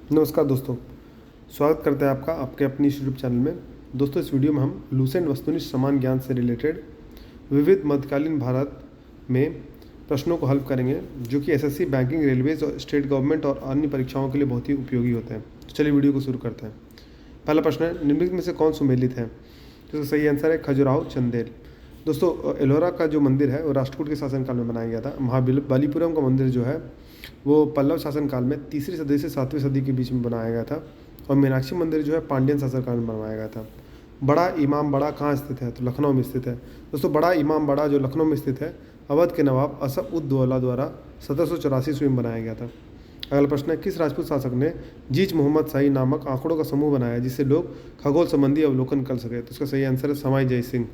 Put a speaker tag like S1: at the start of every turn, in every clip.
S1: नमस्कार दोस्तों, स्वागत करते हैं आपका आपके अपनी यूट्यूब चैनल में। दोस्तों, इस वीडियो में हम लूसेंट वस्तुनिष्ठ समान ज्ञान से रिलेटेड विविध मध्यकालीन भारत में प्रश्नों को हल करेंगे, जो कि एसएससी, बैंकिंग, रेलवेज और स्टेट गवर्नमेंट और अन्य परीक्षाओं के लिए बहुत ही उपयोगी होते हैं। तो चलिए वीडियो को शुरू करते हैं। पहला प्रश्न है, निम्नलिखित में से कौन सुमेलित है? तो सही आंसर है खजुराहो चंदेल। दोस्तों, एलोरा का जो मंदिर है वो राष्ट्रकूट के शासनकाल में बनाया गया था। महाबलीपुरम का मंदिर जो है वो पल्लव शासनकाल में 3री सदी से 7वीं सदी के बीच में बनाया गया था। और मीनाक्षी मंदिर जो है पांड्यन शासनकाल में बनवाया गया था। बड़ा इमाम बाड़ा कहाँ स्थित है? तो लखनऊ में स्थित है। दोस्तों, बड़ा इमाम बाड़ा जो लखनऊ में स्थित है, अवध के नवाब असफ उद दौला द्वारा 1784 ईस्वी में बनाया गया था। अगला प्रश्न है, किस राजपूत शासक ने जीज मोहम्मद शाही नामक आंकड़ों का समूह बनाया जिससे लोग खगोल संबंधी अवलोकन कर सके? तो इसका सही आंसर है समाई जय सिंह।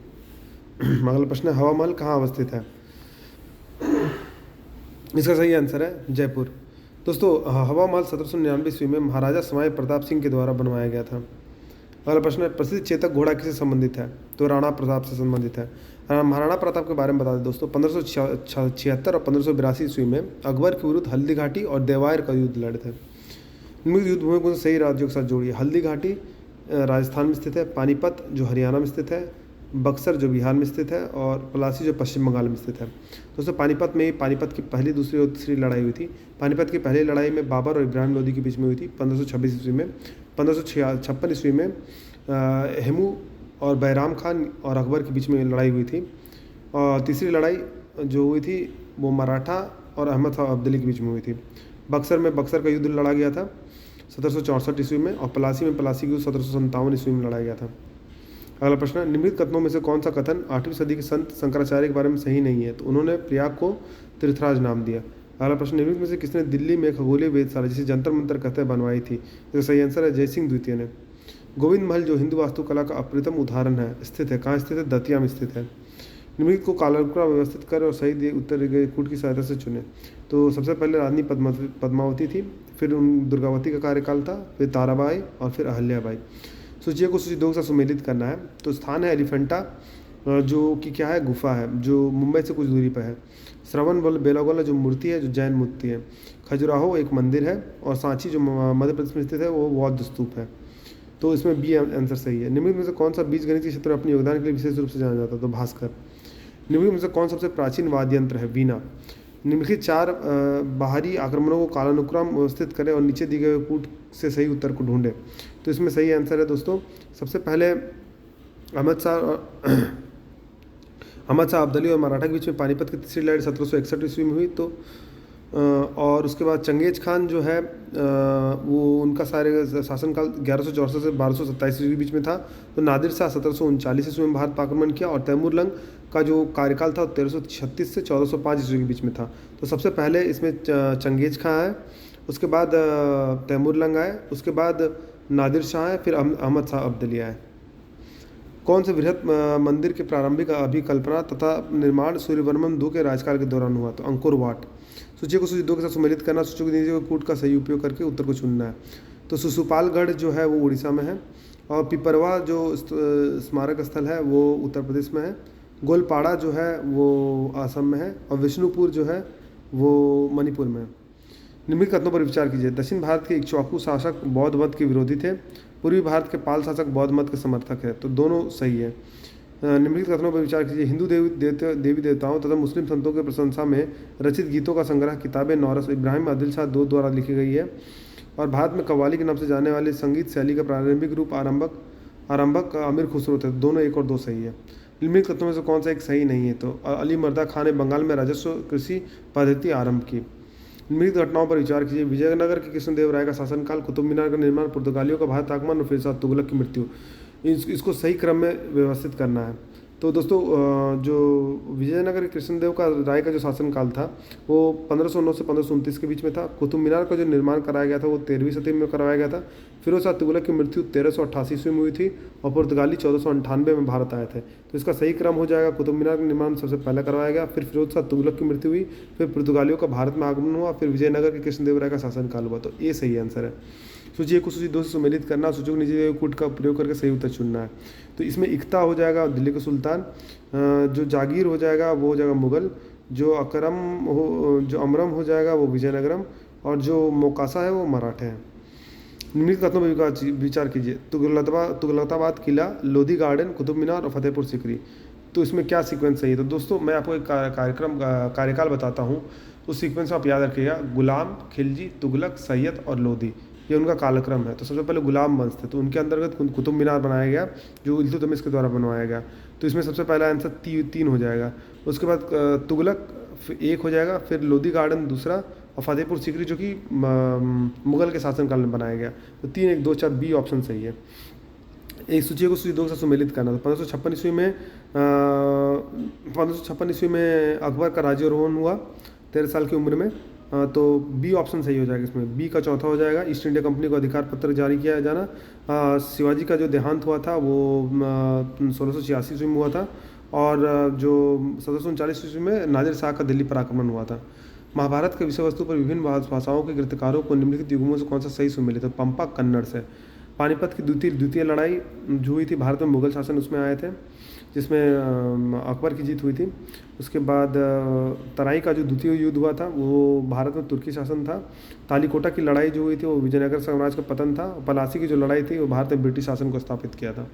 S1: अगला प्रश्न है, हवा महल कहाँ अवस्थित है? इसका सही आंसर है जयपुर। दोस्तों, हवा महल 1799 ईस्वी में महाराजा समाई प्रताप सिंह के द्वारा बनवाया गया था। अगला प्रश्न है, प्रसिद्ध चेतक घोड़ा किससे संबंधित है? तो राणा प्रताप से संबंधित है। महाराणा प्रताप के बारे में बता दें दोस्तों, 1576 और 1582 ईस्वी में अकबर के विरुद्ध हल्दी घाटी और देवायर का युद्ध लड़े थे। निम्नलिखित युद्ध भूमि को सही राज्यों के साथ जोड़िए। हल्दी घाटी राजस्थान में स्थित है, पानीपत जो हरियाणा में स्थित है, बक्सर जो बिहार में स्थित है, और प्लासी जो पश्चिम बंगाल में स्थित है। दोस्तों, पानीपत में ही पानीपत की पहली, दूसरी और तीसरी लड़ाई हुई थी। पानीपत की पहली लड़ाई में बाबर और इब्राहिम लोदी के बीच में हुई थी 1526 ईस्वी में। 1556 ईस्वी में हेमू और बैराम खान और अकबर के बीच में लड़ाई हुई थी। और तीसरी लड़ाई जो हुई थी वो मराठा और अहमद शाह अब्दाली के बीच में हुई थी। बक्सर में बक्सर का युद्ध लड़ा गया था 1764 ईस्वी में, और प्लासी में प्लासी का युद्ध 1757 ईस्वी में लड़ाया गया था। अगला प्रश्न है, निम्नलिखित कथनों में से कौन सा कथन 8वीं सदी के संत शंकराचार्य के बारे में सही नहीं है? तो उन्होंने प्रयाग को तीर्थराज नाम दिया। अगला प्रश्न, निम्नलिखित में से किसने दिल्ली में खगोलीय वेधशाला जिसे जंतर मंतर कहते हैं बनवाई थी? इसका सही आंसर है जयसिंह द्वितीय ने। गोविंद महल जो हिंदू वास्तुकला का अप्रतिम उदाहरण है, स्थित है कहाँ स्थित है? दतिया में स्थित है। निम्नलिखित को कालानुक्रम व्यवस्थित कर और सही उत्तर कूट की सहायता से चुने। तो सबसे पहले रानी पद्मावती थी, फिर दुर्गावती का कार्यकाल था, फिर ताराबाई और फिर अहल्याबाई। सूची को सूची 2 के साथ सुमेलित करना है। तो स्थान है एलिफेंटा, जो कि क्या है? गुफा है, जो मुंबई से कुछ दूरी पर है। श्रवण बेलागोला जो मूर्ति है, जो जैन मूर्ति है। खजुराहो एक मंदिर है, और सांची जो मध्य प्रदेश में स्थित है वो बौद्ध स्तूप है। तो इसमें बी आंसर सही है। निम्नलिखित में से कौन सा बीज गणित के क्षेत्र में अपने योगदान के लिए विशेष रूप से जाना जाता है? तो भास्कर। निम्नलिखित में से कौन सबसे प्राचीन वाद्य यंत्र है? वीणा। निम्नलिखित 4 बाहरी आक्रमणों को कालानुक्रम व्यवस्थित करें और नीचे दिए गए कूट से सही उत्तर को ढूंढें। तो इसमें सही आंसर है दोस्तों, सबसे पहले अहमद शाह अब्दाली और मराठा के बीच में पानीपत की तीसरी लड़ाई 1761 ईस्वी में हुई। तो और उसके बाद चंगेज खान जो है वो उनका सारे शासनकाल 1164 से 1227 ईस्वी के बीच में था। तो नादिर शाह 1739 ईस्वी में भारत पर आक्रमण किया, और तैमूरलंग का जो कार्यकाल था 1336 से 1405 ईस्वी के बीच में था। तो सबसे पहले इसमें चंगेज खां है, उसके बाद तैमूरलंग आए, उसके बाद नादिर शाह है, फिर अहमद शाह अब्दाली आए। कौन से बृहत मंदिर के प्रारंभिक अभिकल्पना तथा निर्माण सूर्यवर्मन II के राजकाल के दौरान हुआ? तो अंकुर वाट। सूची को सूची 2 के साथ सम्मिलित करना, सूची को नीचे कूट का सही उपयोग करके उत्तर को चुनना है। तो सुसुपालगढ़ जो है वो उड़ीसा में है, और पिपरवा जो स्मारक स्थल है वो उत्तर प्रदेश में है। गोलपाड़ा जो है वो असम में है, और विष्णुपुर जो है वो मणिपुर में है। निम्नलिखित कथनों पर विचार कीजिए। दक्षिण भारत के इक्ष्वाकु शासक बौद्ध मत के विरोधी थे, पूर्वी भारत के पाल शासक बौद्ध मत के समर्थक है। तो दोनों सही है। निम्नलिखित कथनों पर विचार कीजिए। हिंदू देवी देवताओं तथा मुस्लिम संतों के प्रशंसा में रचित गीतों का संग्रह किताबे नौरस इब्राहिम आदिल शाह II द्वारा लिखी गई है, और भारत में कव्वाली के नाम से जाने वाली संगीत शैली का प्रारंभिक रूप आरंभक अमीर खुसरो थे। दोनों 1 और 2 सही है। निम्नलिखित कथनों में से कौन सा एक सही नहीं है? तो अली मर्दा खान ने बंगाल में राजस्व कृषि पद्धति आरंभ की। निम्नलिखित घटनाओं पर विचार कीजिए। विजयनगर के कृष्णदेव राय का शासनकाल, कुतुब मीनार का निर्माण, पुर्तगालियों का भारत आगमन और फिर शाह तुगलक की मृत्यु। इसको सही क्रम में व्यवस्थित करना है। तो दोस्तों, जो विजयनगर के कृष्णदेव का राय का जो शासनकाल था वो 1509 से 1529 के बीच में था। कुतुब मीनार का जो निर्माण कराया गया था वो 13वीं सदी में करवाया गया था। फिरोज शाह तुगलक की मृत्यु 1388 ईस्वी में हुई थी, और पुर्तगाली 1498 में भारत आए थे। तो इसका सही क्रम हो जाएगा, कुतुब मीनार का निर्माण सबसे पहले करवाया गया, फिर फिरोज शाह तुगलक की मृत्यु हुई, फिर पुर्तगालियों का भारत में आगमन हुआ, फिर विजयनगर के कृष्णदेव राय का शासनकाल हुआ। तो ये सही आंसर है। सूची 1 को सूची 2 से सम्मिलित करना, सूची को नीचे कूट का प्रयोग करके सही उत्तर चुनना है। तो इसमें इक्ता हो जाएगा दिल्ली का सुल्तान, जो जागीर हो जाएगा वो हो जाएगा मुगल, जो अमरम हो जाएगा वो विजयनगरम, और जो मोकासा है वो मराठे हैं। निम्नलिखित कथनों पर विचार कीजिए। तुगलकाबाद किला, लोधी गार्डन, कुतुब मीनार और फतेहपुर सीकरी। तो इसमें क्या सीक्वेंस सही है? तो दोस्तों मैं आपको एक कार्यकाल बताता हूँ, उस सीक्वेंस को आप याद रखिएगा। गुलाम, खिलजी, तुगलक, सैयद और लोधी, ये उनका कालक्रम है। तो सबसे पहले गुलाम वंश थे, तो उनके अंतर्गत कुतुब मीनार बनाया गया जो इल्तुतमिश के द्वारा बनवाया गया। तो इसमें सबसे पहला आंसर 3 हो जाएगा। उसके बाद तुगलक 1 हो जाएगा, फिर लोधी गार्डन दूसरा, और फतेहपुर सीकरी जो कि मुगल के शासनकाल में बनाया गया। तो 3, 1, 2, 4 बी ऑप्शन सही है। एक सूची को सूची 2 से सुमेलित करना। तो 1556 ईस्वी में अकबर का राज्यारोहण हुआ 13 साल की उम्र में। तो बी ऑप्शन सही हो जाएगा इसमें। बी का चौथा हो जाएगा, ईस्ट इंडिया कंपनी को अधिकार पत्र जारी किया जाना। शिवाजी का जो देहांत हुआ था वो 1686 ईस्वी में हुआ था, और जो 1739 ईस्वी में नादिर शाह का दिल्ली पर आक्रमण हुआ था। महाभारत के विषय वस्तु पर विभिन्न भाषाओं के गीतकारों को निम्नलिखित युग्मों से कौन सा सही सुमेलित है? तो पंपा कन्नड़ से। पानीपत की द्वितीय लड़ाई जो हुई थी भारत में मुगल शासन उसमें आए थे, जिसमें अकबर की जीत हुई थी। उसके बाद तराई का जो द्वितीय युद्ध हुआ था वो भारत में तुर्की शासन था। तालीकोटा की लड़ाई जो हुई थी वो विजयनगर साम्राज्य का पतन था। पलासी की जो लड़ाई थी वो भारत में ब्रिटिश शासन को स्थापित किया था।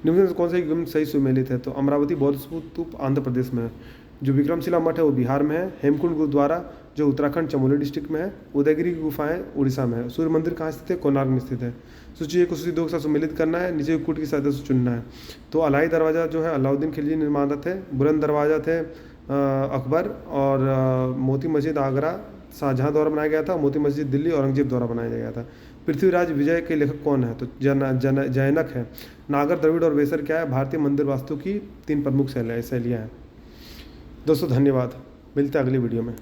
S1: निम्न से कौन सा युग्म सही सुमेलित है? तो अमरावती बौद्ध स्तूप आंध्र प्रदेश में है, जो विक्रमशिला मठ है वो बिहार में है, हेमकुंड गुरुद्वारा जो उत्तराखंड चमोली डिस्ट्रिक्ट में है, उदयगिरी की गुफाएं उड़ीसा में है, सूर्य मंदिर कहाँ स्थित है? कोणार्क में स्थित है। सूची 1 को सूची 2 के साथ सम्मिलित करना है, नीचे कूट की सहायता से चुनना है। तो अलाई दरवाज़ा जो है अलाउद्दीन खिलजी निर्माता थे, बुलंद दरवाज़ा थे अकबर, और मोती मस्जिद आगरा शाहजहाँ द्वारा बनाया गया था, मोती मस्जिद दिल्ली औरंगजेब द्वारा बनाया गया था। पृथ्वीराज विजय के लेखक कौन है? तो जैनक है। नागर, द्रविड़ और वेसर क्या है? भारतीय मंदिर वास्तु की 3 प्रमुख शैलियाँ हैं। दोस्तों धन्यवाद, मिलते हैं अगली वीडियो में।